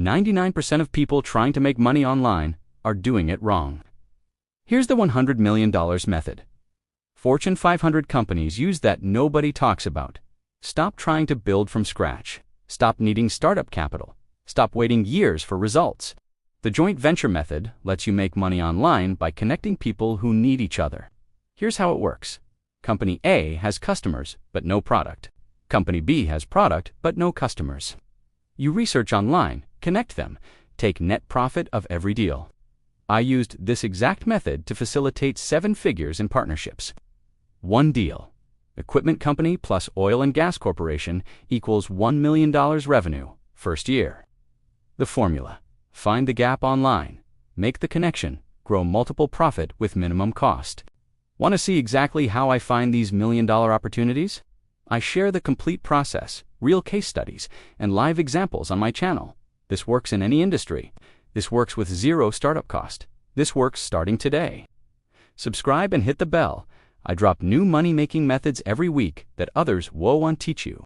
99% of people trying to make money online are doing it wrong. Here's the $100 million method. Fortune 500 companies use that nobody talks about. Stop trying to build from scratch. Stop needing startup capital. Stop waiting years for results. The joint venture method lets you make money online by connecting people who need each other. Here's how it works. Company A has customers, but no product. Company B has product, but no customers. You research online, connect them, take net profit of every deal. I used this exact method to facilitate 7 figures in partnerships. One deal. Equipment company plus oil and gas corporation equals $1 million revenue, first year. The formula. Find the gap online, make the connection, grow multiple profit with minimum cost. Want to see exactly how I find these $1 million opportunities? I share the complete process, real case studies, and live examples on my channel. This works in any industry. This works with zero startup cost. This works starting today. Subscribe and hit the bell. I drop new money-making methods every week that others won't teach you.